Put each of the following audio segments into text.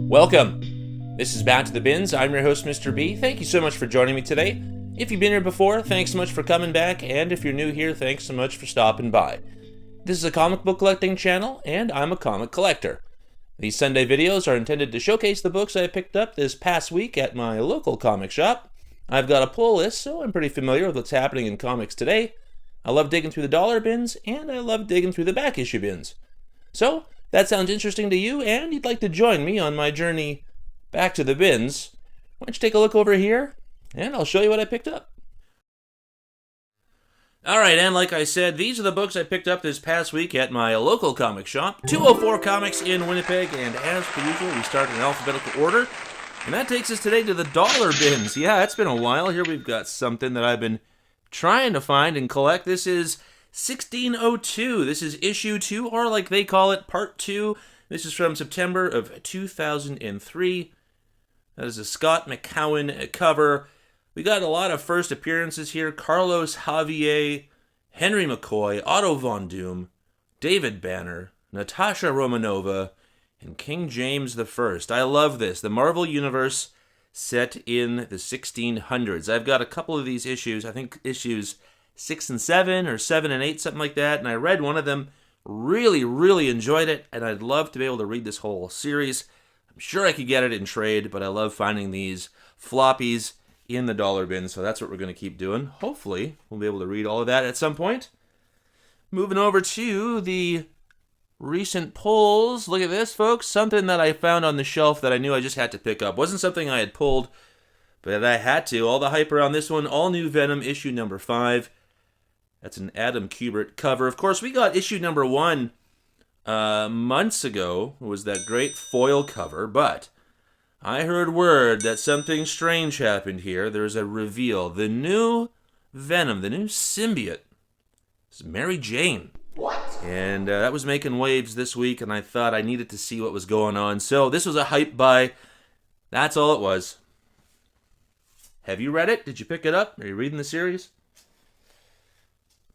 Welcome. This is Back to the Bins. I'm your host, Mr. B. Thank you so much for joining me today. If you've been here before, thanks so much for coming back, and if you're new here, thanks so much for stopping by. This is a comic book collecting channel, and I'm a comic collector. These Sunday videos are intended to showcase the books I picked up this past week at my local comic shop. I've got a pull list, so I'm pretty familiar with what's happening in comics today. I love digging through the dollar bins, and I love digging through the back issue bins. So, that sounds interesting to you, and you'd like to join me on my journey back to the bins, why don't you take a look over here, and I'll show you what I picked up. Alright, and like I said, these are the books I picked up this past week at my local comic shop, 204 Comics in Winnipeg, and as per usual, we start in alphabetical order, and that takes us today to the dollar bins. Yeah, it's been a while. Here we've got something that I've been trying to find and collect. This is 1602. This is issue 2, or like they call it, part 2. This is from September of 2003. That is a Scott McCowan cover. We got a lot of first appearances here. Carlos Javier, Henry McCoy, Otto Von Doom, David Banner, Natasha Romanova, and King James I. I love this. The Marvel Universe set in the 1600s. I've got a couple of these issues. I think issues 6 and 7 or 7 and 8, something like that. And I read one of them, really enjoyed it, and I'd love to be able to read this whole series. I'm sure I could get it in trade, but I love finding these floppies in the dollar bin, so that's what we're going to keep doing. Hopefully, we'll be able to read all of that at some point. Moving over to the recent pulls. Look at this, folks. Something that I found on the shelf that I knew I just had to pick up. Wasn't something I had pulled, but I had to. All the hype around this one. All-New Venom, issue number 5. That's an Adam Kubert cover. Of course, we got issue number 1 months ago. It was that great foil cover, but I heard word that something strange happened here. There's a reveal. The new Venom, the new symbiote, is Mary Jane. What? And that was making waves this week, and I thought I needed to see what was going on. So this was a hype buy. That's all it was. Have you read it? Did you pick it up? Are you reading the series?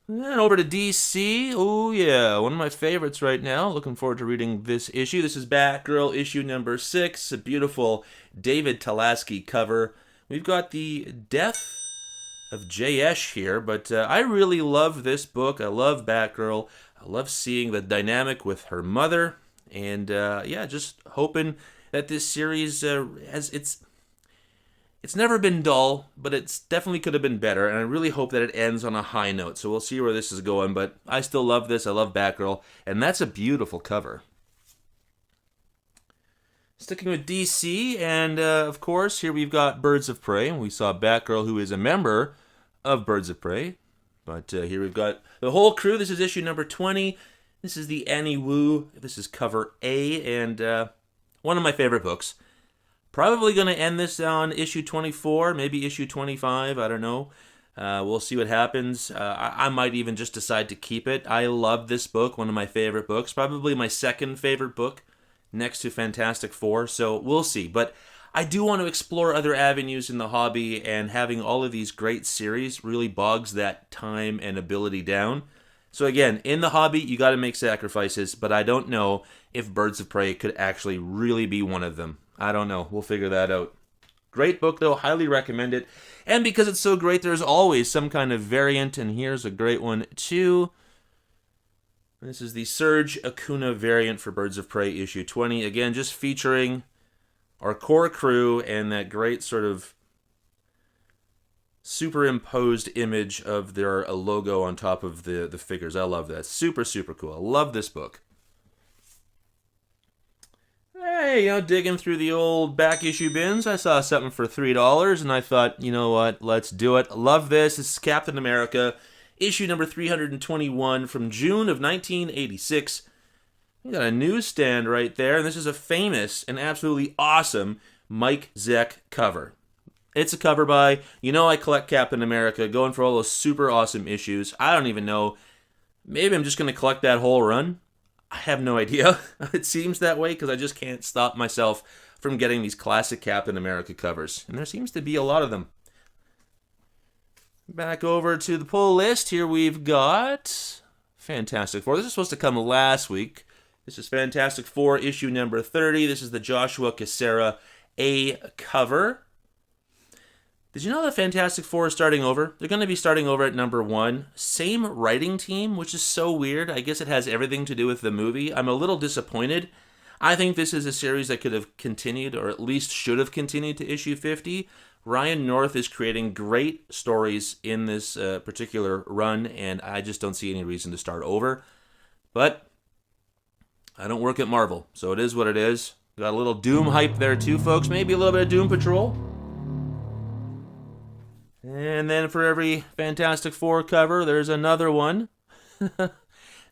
And over to DC. Oh yeah, one of my favorites right now. Looking forward to reading this issue. This is Batgirl, issue number 6. A beautiful David Talaski cover. We've got the death of J.S. here, but I really love this book. I love Batgirl. I love seeing the dynamic with her mother. And yeah, just hoping that this series It's never been dull, but it's definitely could have been better, and I really hope that it ends on a high note. So we'll see where this is going, but I still love this. I love Batgirl, and that's a beautiful cover. Sticking with DC, and of course, here we've got Birds of Prey, and we saw Batgirl, who is a member of Birds of Prey. But here we've got the whole crew. This is issue number 20. This is the Annie Wu. This is cover A, and one of my favorite books. Probably going to end this on issue 24, maybe issue 25, I don't know. We'll see what happens. I might even just decide to keep it. I love this book, one of my favorite books, probably my second favorite book next to Fantastic Four, so we'll see. But I do want to explore other avenues in the hobby, and having all of these great series really bogs that time and ability down. So again, in the hobby, you got to make sacrifices, but I don't know if Birds of Prey could actually really be one of them. I don't know. We'll figure that out. Great book, though. Highly recommend it. And because it's so great, there's always some kind of variant, and here's a great one, too. This is the Serge Acuna variant for Birds of Prey, issue 20. Again, just featuring our core crew and that great sort of superimposed image of their logo on top of the figures. I love that. Super cool. I love this book. Hey, digging through the old back issue bins, I saw something for $3, and I thought, you know what, let's do it. Love this. This is Captain America, issue number 321 from June of 1986. We got a newsstand right there, and this is a famous and absolutely awesome Mike Zeck cover. It's a cover by, I collect Captain America, going for all those super awesome issues. I don't even know. Maybe I'm just going to collect that whole run. I have no idea. It seems that way because I just can't stop myself from getting these classic Captain America covers. And there seems to be a lot of them. Back over to the pull list. Here we've got Fantastic Four. This is supposed to come last week. This is Fantastic Four, issue number 30. This is the Joshua Cassara A cover. Did you know that Fantastic Four is starting over? They're going to be starting over at number 1. Same writing team, which is so weird. I guess it has everything to do with the movie. I'm a little disappointed. I think this is a series that could have continued, or at least should have continued to issue 50. Ryan North is creating great stories in this particular run, and I just don't see any reason to start over. But I don't work at Marvel, so it is what it is. Got a little Doom hype there too, folks. Maybe a little bit of Doom Patrol. And then for every Fantastic Four cover, there's another one.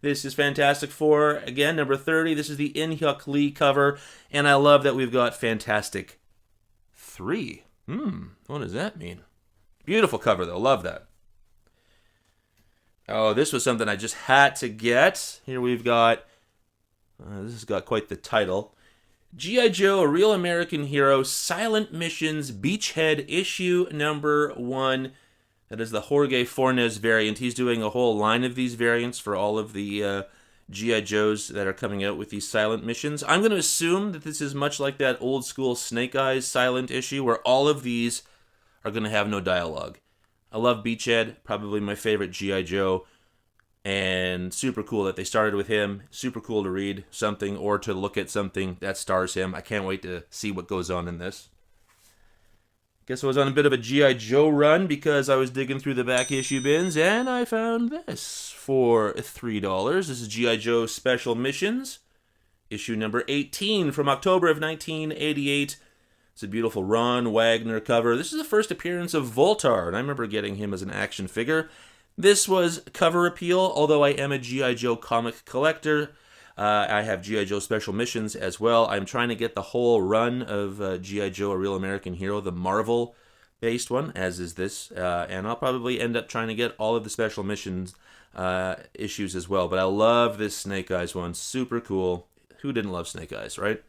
This is Fantastic Four, again, number 30. This is the In-Hyuk Lee cover, and I love that we've got Fantastic 3. What does that mean? Beautiful cover, though. Love that. Oh, this was something I just had to get. Here we've got, this has got quite the title. G.I. Joe, A Real American Hero, Silent Missions, Beachhead, issue number 1. That is the Jorge Fornes variant. He's doing a whole line of these variants for all of the G.I. Joes that are coming out with these silent missions. I'm going to assume that this is much like that old school Snake Eyes silent issue where all of these are going to have no dialogue. I love Beachhead, probably my favorite G.I. Joe, and super cool that they started with him. Super cool to read something or to look at something that stars him. I can't wait to see what goes on in this. Guess I was on a bit of a G.I. Joe run because I was digging through the back issue bins, and I found this for $3. This is G.I. Joe Special Missions, issue number 18 from October of 1988. It's a beautiful Ron Wagner cover. This is the first appearance of Voltar, and I remember getting him as an action figure. This was cover appeal, although I am a G.I. Joe comic collector. I have G.I. Joe Special Missions as well. I'm trying to get the whole run of G.I. Joe, A Real American Hero, the Marvel-based one, as is this. And I'll probably end up trying to get all of the Special Missions issues as well. But I love this Snake Eyes one. Super cool. Who didn't love Snake Eyes, right?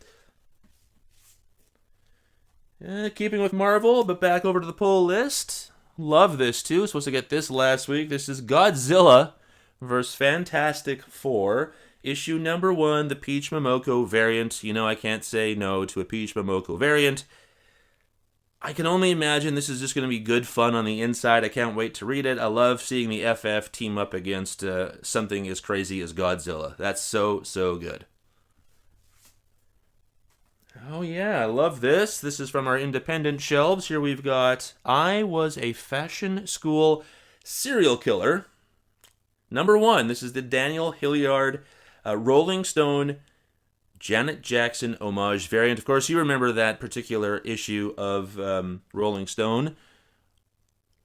Keeping with Marvel, but back over to the pull list. Love this, too. Supposed to get this last week. This is Godzilla vs. Fantastic Four. Issue number 1, the Peach Momoko variant. You know I can't say no to a Peach Momoko variant. I can only imagine this is just going to be good fun on the inside. I can't wait to read it. I love seeing the FF team up against something as crazy as Godzilla. That's so, so good. Oh yeah, I love this. This is from our independent shelves. Here we've got I Was a Fashion School Serial Killer. Number 1, this is the Daniel Hilliard Rolling Stone Janet Jackson homage variant. Of course, you remember that particular issue of Rolling Stone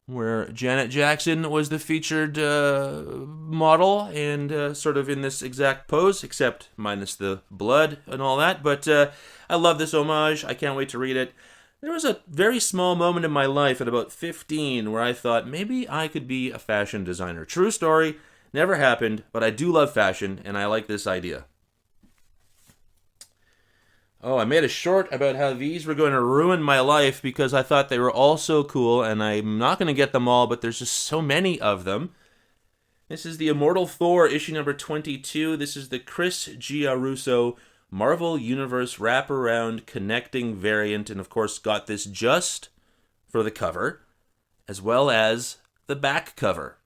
where Janet Jackson was the featured model and sort of in this exact pose, except minus the blood and all that. But I love this homage. I can't wait to read it. There was a very small moment in my life at about 15 where I thought maybe I could be a fashion designer. True story. Never happened, but I do love fashion, and I like this idea. Oh, I made a short about how these were going to ruin my life because I thought they were all so cool, and I'm not going to get them all, but there's just so many of them. This is the Immortal Thor, issue number 22. This is the Chris Giarrusso Marvel Universe Wraparound Connecting variant, and of course got this just for the cover, as well as the back cover,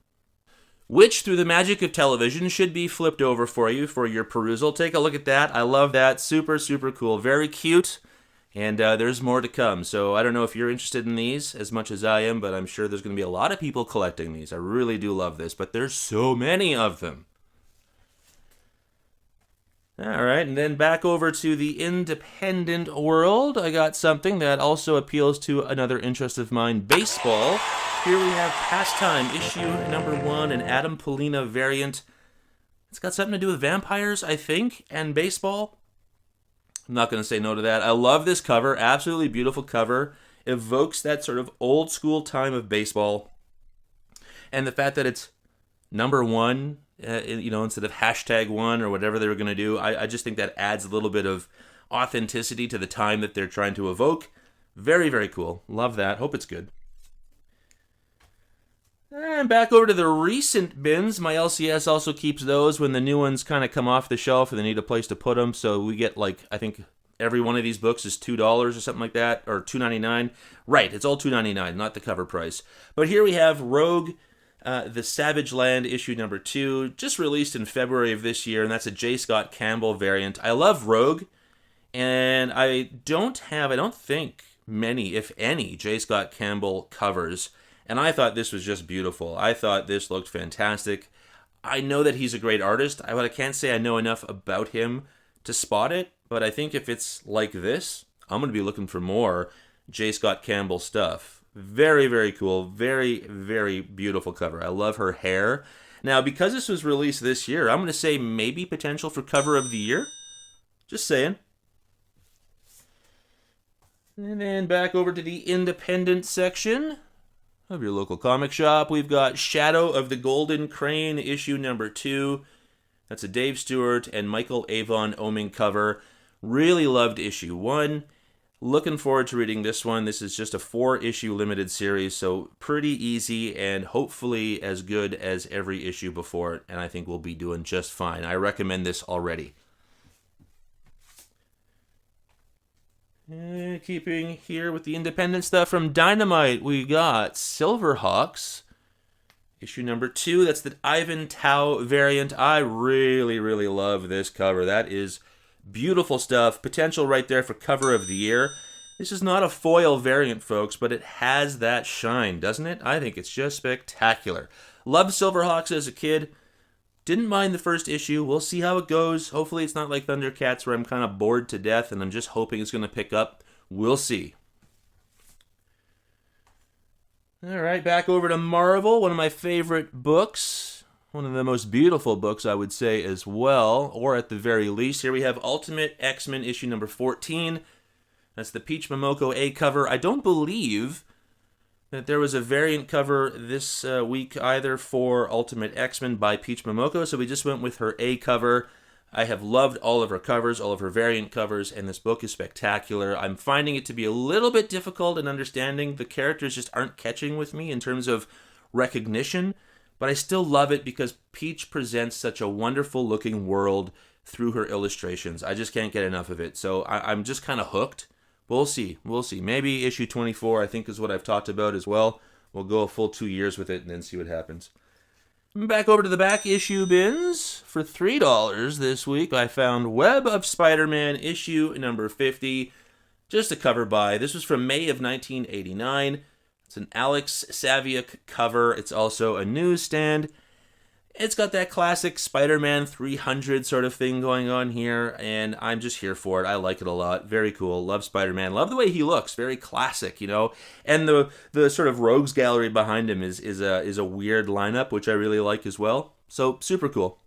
which, through the magic of television, should be flipped over for you for your perusal. Take a look at that. I love that. Super, super cool. Very cute. And there's more to come. So I don't know if you're interested in these as much as I am, but I'm sure there's going to be a lot of people collecting these. I really do love this, but there's so many of them. All right, and then back over to the independent world. I got something that also appeals to another interest of mine, baseball. Here we have Pastime, issue number 1, an Adam Polina variant. It's got something to do with vampires, I think, and baseball. I'm not going to say no to that. I love this cover. Absolutely beautiful cover. Evokes that sort of old school time of baseball. And the fact that it's number 1, instead of #1 or whatever they were going to do, I just think that adds a little bit of authenticity to the time that they're trying to evoke. Very, very cool. Love that. Hope it's good. And back over to the recent bins. My LCS also keeps those when the new ones kind of come off the shelf and they need a place to put them. So we get, like, I think every one of these books is $2 or something like that, or $2.99. Right, it's all $2.99, not the cover price. But here we have Rogue, the Savage Land issue number 2, just released in February of this year, and that's a J. Scott Campbell variant. I love Rogue, and I don't think, many, if any, J. Scott Campbell covers. And I thought this was just beautiful. I thought this looked fantastic. I know that he's a great artist. I can't say I know enough about him to spot it, but I think if it's like this, I'm going to be looking for more J. Scott Campbell stuff. Very, very cool. Very, very beautiful cover. I love her hair. Now, because this was released this year, I'm going to say maybe potential for cover of the year. Just saying. And then back over to the independent section of your local comic shop. We've got Shadow of the Golden Crane, issue number 2. That's a Dave Stewart and Michael Avon Oeming cover. Really loved issue 1. Looking forward to reading this one. This is just a 4-issue limited series, so pretty easy and hopefully as good as every issue before it, and I think we'll be doing just fine. I recommend this already. Keeping here with the independent stuff from Dynamite, we got Silverhawks, issue number 2. That's the Ivan Tao variant. I really, really love this cover. That is beautiful stuff. Potential right there for cover of the year. This is not a foil variant, folks, but it has that shine, doesn't it? I think it's just spectacular. Loved Silverhawks as a kid. Didn't mind the first issue. We'll see how it goes. Hopefully it's not like Thundercats where I'm kind of bored to death and I'm just hoping it's going to pick up. We'll see. All right, back over to Marvel, one of my favorite books. One of the most beautiful books, I would say, as well, or at the very least. Here we have Ultimate X-Men issue number 14. That's the Peach Momoko A cover. I don't believe that there was a variant cover this week either for Ultimate X-Men by Peach Momoko, so we just went with her A cover. I have loved all of her covers, all of her variant covers, and this book is spectacular. I'm finding it to be a little bit difficult in understanding. The characters just aren't catching with me in terms of recognition, but I still love it because Peach presents such a wonderful looking world through her illustrations. I just can't get enough of it, so I'm just kind of hooked. We'll see. Maybe issue 24, I think, is what I've talked about as well. We'll go a full 2 years with it and then see what happens. Back over to the back issue bins. For $3 this week, I found Web of Spider-Man issue number 50. Just a cover by. This was from May of 1989. It's an Alex Saviuk cover. It's also a newsstand. It's got that classic Spider-Man 300 sort of thing going on here, and I'm just here for it. I like it a lot. Very cool. Love Spider-Man. Love the way he looks. Very classic, you know. And the sort of rogues gallery behind him is a weird lineup, which I really like as well. So, super cool.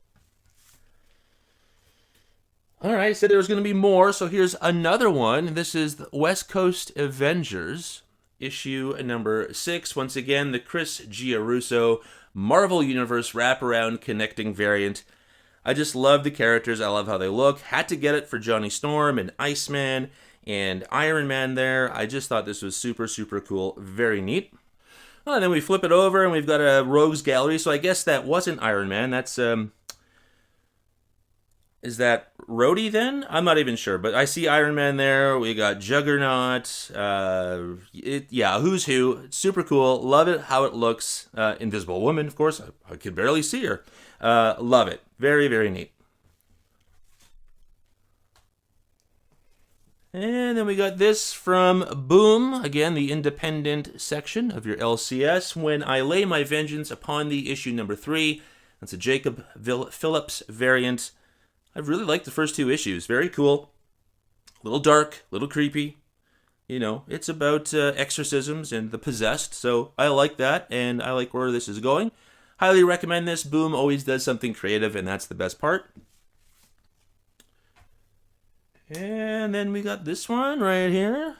All right, I said there was going to be more, so here's another one. This is the West Coast Avengers, issue number 6. Once again, the Chris Giarrusso Marvel Universe wraparound connecting variant. I just love the characters. I love how they look. Had to get it for Johnny Storm and Iceman and Iron Man there. I just thought this was super, super cool. Very neat. Well, and then we flip it over and we've got a Rogues Gallery. So I guess that wasn't Iron Man. That's, is that Rhodey then? I'm not even sure, but I see Iron Man there. We got Juggernaut. Who's who. It's super cool. Love it, how it looks. Invisible Woman, of course. I could barely see her. Love it. Very, very neat. And then we got this from Boom. Again, the independent section of your LCS. When I Lay My Vengeance Upon Thee, issue number 3. That's a Jacob Phillips variant. I really liked the first 2 issues. Very cool. A little dark, a little creepy. You know, it's about exorcisms and the possessed, so I like that, and I like where this is going. Highly recommend this. Boom always does something creative, and that's the best part. And then we got this one right here.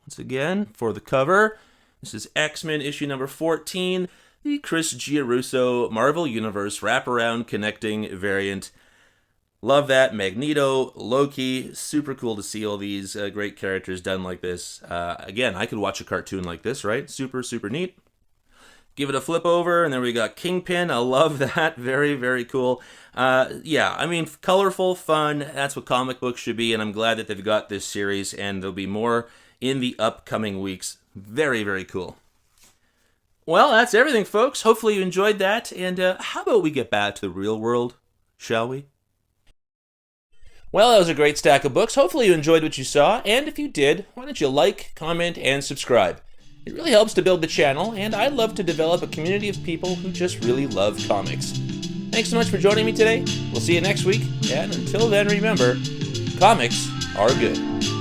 Once again, for the cover. This is X-Men issue number 14, the Chris Giarrusso Marvel Universe wraparound connecting variant. Love that. Magneto, Loki, super cool to see all these great characters done like this. Again, I could watch a cartoon like this, right? Super, super neat. give it a flip over, and then we got Kingpin. I love that. Very, very cool. Yeah, I mean, colorful, fun. That's what comic books should be, and I'm glad that they've got this series, and there'll be more in the upcoming weeks. Very, very cool. Well, that's everything, folks. Hopefully you enjoyed that, and how about we get back to the real world, shall we? Well, that was a great stack of books. Hopefully you enjoyed what you saw, and if you did, why don't you like, comment, and subscribe? It really helps to build the channel, and I'd love to develop a community of people who just really love comics. Thanks so much for joining me today. We'll see you next week, and until then, remember, comics are good.